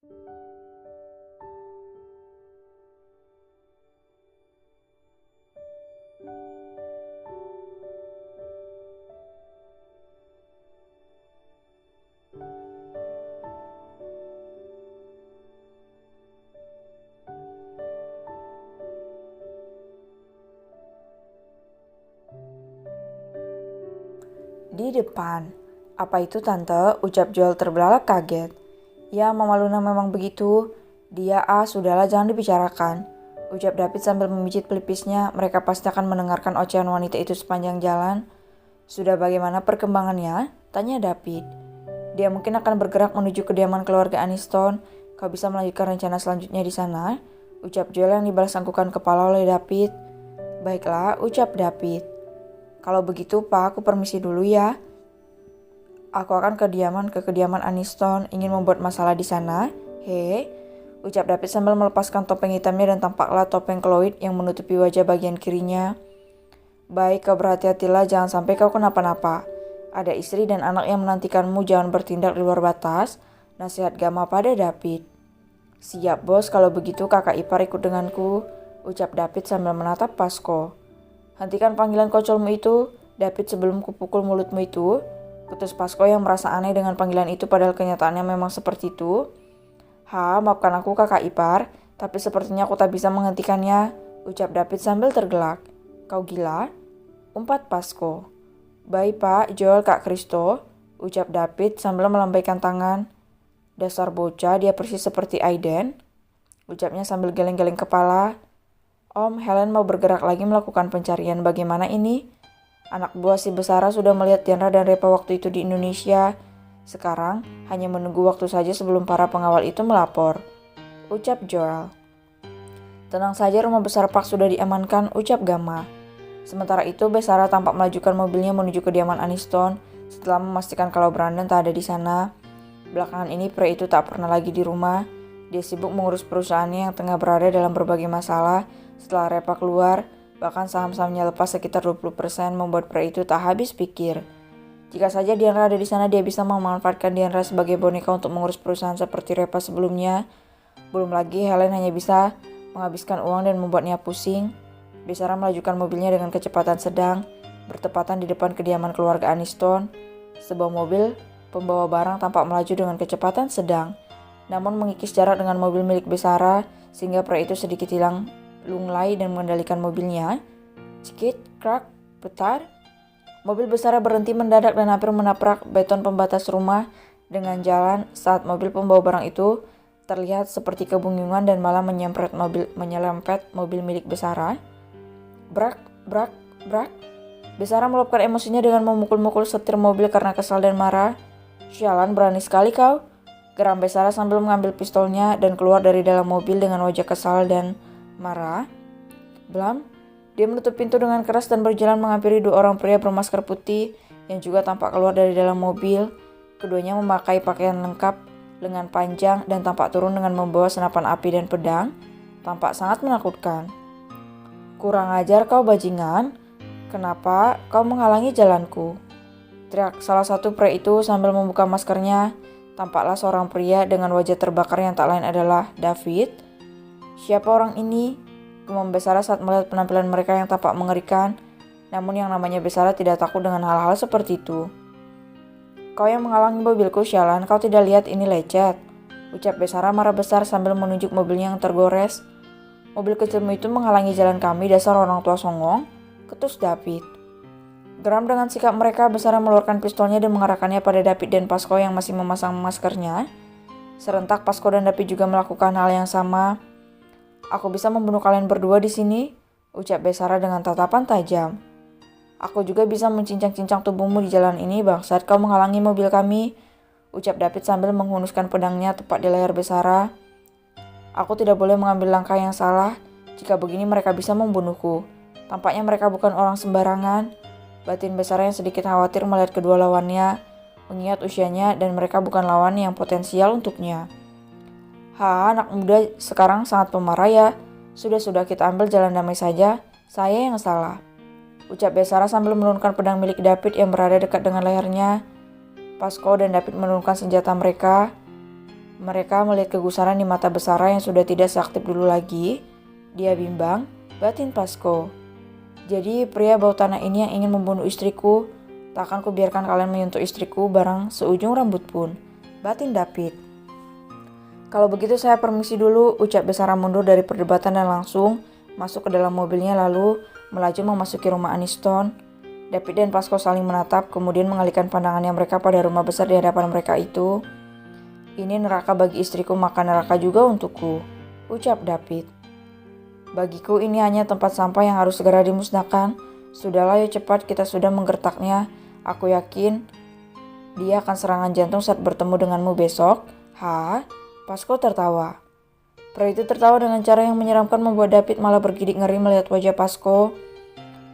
Di depan. "Apa itu tante?" ucap Joel terbelalak kaget. "Ya, Mama Luna memang begitu." "Dia sudahlah jangan dibicarakan," ucap David sambil memijit pelipisnya. "Mereka pasti akan mendengarkan ocehan wanita itu sepanjang jalan." "Sudah bagaimana perkembangannya?" tanya David. "Dia mungkin akan bergerak menuju kediaman keluarga Aniston. Kau bisa melanjutkan rencana selanjutnya di sana?" ucap Joel yang dibalas angkukan kepala oleh David. "Baiklah," ucap David. "Kalau begitu, Pak, aku permisi dulu ya. Aku akan ke kediaman Aniston, ingin membuat masalah di sana." "He," ucap David sambil melepaskan topeng hitamnya dan tampaklah topeng Chloe yang menutupi wajah bagian kirinya. "Baik, kau berhati-hatilah, jangan sampai kau kenapa-napa. Ada istri dan anak yang menantikanmu, jangan bertindak di luar batas," nasihat Gamma pada David. "Siap, Bos, kalau begitu kakak ipar ikut denganku," ucap David sambil menatap Pasco. "Hentikan panggilan kocolmu itu, David, sebelum kupukul mulutmu itu," putus Pasco yang merasa aneh dengan panggilan itu padahal kenyataannya memang seperti itu. Maafkan aku kakak ipar, tapi sepertinya aku tak bisa menghentikannya," ucap David sambil tergelak. "Kau gila?" umpat Pasco. "Baik Pak, Joel, Kak Kristo," ucap David sambil melambaikan tangan. "Dasar bocah, dia persis seperti Aiden," ucapnya sambil geleng-geleng kepala. "Om, Helen mau bergerak lagi melakukan pencarian. Bagaimana ini?" Anak buah si Besara sudah melihat Diandra dan Repa waktu itu di Indonesia. Sekarang hanya menunggu waktu saja sebelum para pengawal itu melapor, ucap Joel. "Tenang saja, rumah besar Park sudah diamankan," ucap Gamma. Sementara itu, Besara tampak melajukan mobilnya menuju kediaman Aniston setelah memastikan kalau Brandon tak ada di sana. Belakangan ini pria itu tak pernah lagi di rumah. Dia sibuk mengurus perusahaannya yang tengah berada dalam berbagai masalah. Setelah Repa keluar, bahkan saham-sahamnya lepas sekitar 20%, membuat pria itu tak habis pikir. Jika saja Diandra ada di sana, dia bisa memanfaatkan Diandra sebagai boneka untuk mengurus perusahaan seperti Repa sebelumnya. Belum lagi Helen hanya bisa menghabiskan uang dan membuatnya pusing. Besara melajukan mobilnya dengan kecepatan sedang, bertepatan di depan kediaman keluarga Aniston. Sebuah mobil pembawa barang tampak melaju dengan kecepatan sedang, namun mengikis jarak dengan mobil milik Besara, sehingga pria itu sedikit hilang lunglai dan mengendalikan mobilnya. Cikit, krak, petar. Mobil Besara berhenti mendadak dan hampir menabrak beton pembatas rumah dengan jalan saat mobil pembawa barang itu terlihat seperti kebingungan dan malah menyerempet mobil milik Besara. Brak, brak, brak. Besara meluapkan emosinya dengan memukul-mukul setir mobil karena kesal dan marah. "Sialan, berani sekali kau," geram Besara sambil mengambil pistolnya dan keluar dari dalam mobil dengan wajah kesal dan marah. Blam. Dia menutup pintu dengan keras dan berjalan menghampiri dua orang pria bermasker putih yang juga tampak keluar dari dalam mobil. Keduanya memakai pakaian lengkap, lengan panjang, dan tampak turun dengan membawa senapan api dan pedang. Tampak sangat menakutkan. "Kurang ajar kau, bajingan. Kenapa kau menghalangi jalanku?" teriak salah satu pria itu sambil membuka maskernya. Tampaklah seorang pria dengan wajah terbakar yang tak lain adalah David. "Siapa orang ini?" gumam Besara saat melihat penampilan mereka yang tampak mengerikan. Namun yang namanya Besara tidak takut dengan hal-hal seperti itu. "Kau yang menghalangi mobilku, sialan, kau tidak lihat ini lecet," ucap Besara marah besar sambil menunjuk mobilnya yang tergores. "Mobil kecilmu itu menghalangi jalan kami, dasar orang tua songong," ketus David. Geram dengan sikap mereka, Besara mengeluarkan pistolnya dan mengarahkannya pada David dan Pasco yang masih memasang maskernya. Serentak Pasco dan David juga melakukan hal yang sama. "Aku bisa membunuh kalian berdua di sini," ucap Besara dengan tatapan tajam. "Aku juga bisa mencincang-cincang tubuhmu di jalan ini, bangsat, kau menghalangi mobil kami," ucap David sambil menghunuskan pedangnya tepat di leher Besara. "Aku tidak boleh mengambil langkah yang salah. Jika begini mereka bisa membunuhku. Tampaknya mereka bukan orang sembarangan," batin Besara yang sedikit khawatir melihat kedua lawannya, mengingat usianya dan mereka bukan lawan yang potensial untuknya. Anak muda sekarang sangat pemarah ya. Sudah kita ambil jalan damai saja. Saya yang salah," ucap Besara sambil menurunkan pedang milik David yang berada dekat dengan lehernya. Pasco dan David menurunkan senjata mereka. Mereka melihat kegusaran di mata Besara yang sudah tidak seaktif dulu lagi. Dia bimbang, batin Pasko. Jadi pria bau tanah ini yang ingin membunuh istriku. Takkan kubiarkan kalian menyentuh istriku barang seujung rambut pun, batin David. Kalau begitu saya permisi dulu, ucap Besara mundur dari perdebatan dan langsung masuk ke dalam mobilnya lalu melaju memasuki rumah Aniston. David dan Pasko saling menatap, kemudian mengalihkan pandangannya mereka pada rumah besar di hadapan mereka itu. Ini neraka bagi istriku, maka neraka juga untukku, ucap David. Bagiku ini hanya tempat sampah yang harus segera dimusnahkan. Sudahlah, yuk cepat, kita sudah menggertaknya. Aku yakin dia akan serangan jantung saat bertemu denganmu besok. Ha? Pasko tertawa. Pria itu tertawa dengan cara yang menyeramkan membuat David malah bergidik ngeri melihat wajah Pasko.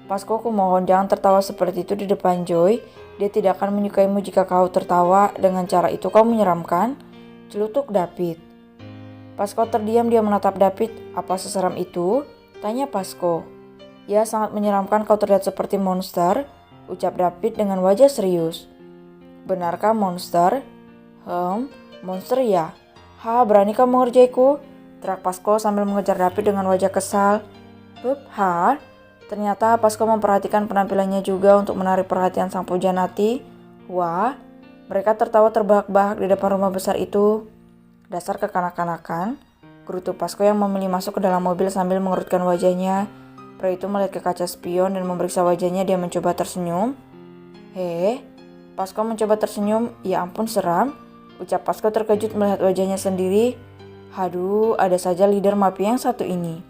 Pasko, kumohon jangan tertawa seperti itu di depan Joy. Dia tidak akan menyukaimu jika kau tertawa dengan cara itu, kau menyeramkan. Celutuk David. Pasko terdiam, dia menatap David. Apa seseram itu? Tanya Pasko. Ya, sangat menyeramkan, kau terlihat seperti monster, ucap David dengan wajah serius. Benarkah monster? Monster ya. Ha, berani kau mengerjaiku? Teriak Pasko sambil mengejar David dengan wajah kesal. Ha? Ternyata Pasko memperhatikan penampilannya juga untuk menarik perhatian sang pujanati. Wah, mereka tertawa terbahak-bahak di depan rumah besar itu. Dasar kekanak-kanakan, gerutu Pasko yang memilih masuk ke dalam mobil sambil mengerutkan wajahnya. Pria itu melihat ke kaca spion dan memeriksa wajahnya, dia mencoba tersenyum. Pasko mencoba tersenyum. Ya ampun, seram, ucap Pasko terkejut melihat wajahnya sendiri. Haduh, ada saja leader mafia yang satu ini.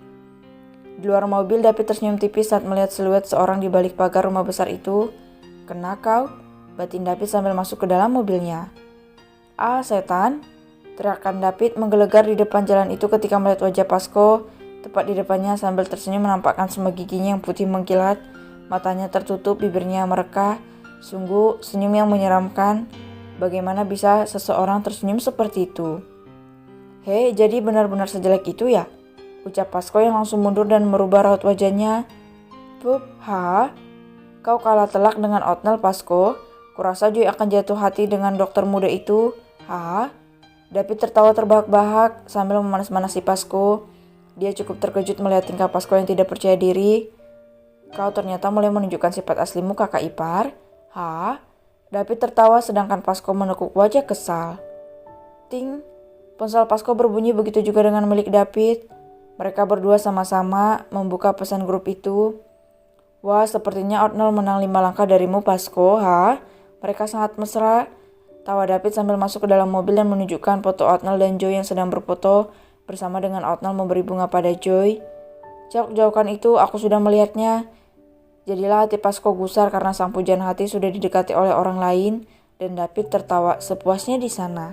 Di luar mobil, David tersenyum tipis saat melihat siluet seorang di balik pagar rumah besar itu. Kena kau, batin David sambil masuk ke dalam mobilnya. Ah, setan, teriakan David menggelegar di depan jalan itu ketika melihat wajah Pasko. Tepat di depannya sambil tersenyum menampakkan semua giginya yang putih mengkilat. Matanya tertutup, bibirnya mereka. Sungguh senyum yang menyeramkan. Bagaimana bisa seseorang tersenyum seperti itu? Hei, jadi benar-benar sejelek itu ya? Ucap Pasko yang langsung mundur dan merubah raut wajahnya. Ha? Kau kalah telak dengan Otnel, Pasko. Kurasa Joy akan jatuh hati dengan dokter muda itu. Ha? David tertawa terbahak-bahak sambil memanas-manasi Pasko. Dia cukup terkejut melihat tingkah Pasko yang tidak percaya diri. Kau ternyata mulai menunjukkan sifat aslimu, kakak ipar. Ha? David tertawa sedangkan Pasko menekuk wajah kesal. Ting, ponsel Pasko berbunyi, begitu juga dengan milik David. Mereka berdua sama-sama membuka pesan grup itu. Wah, sepertinya Otnel menang 5 langkah darimu, Pasko. Ha? Mereka sangat mesra. Tawa David sambil masuk ke dalam mobil dan menunjukkan foto Otnel dan Joy yang sedang berfoto bersama dengan Otnel memberi bunga pada Joy. Jauhkan itu, aku sudah melihatnya. Jadilah hati Pasko gusar karena sang pujaan hati sudah didekati oleh orang lain dan David tertawa sepuasnya di sana.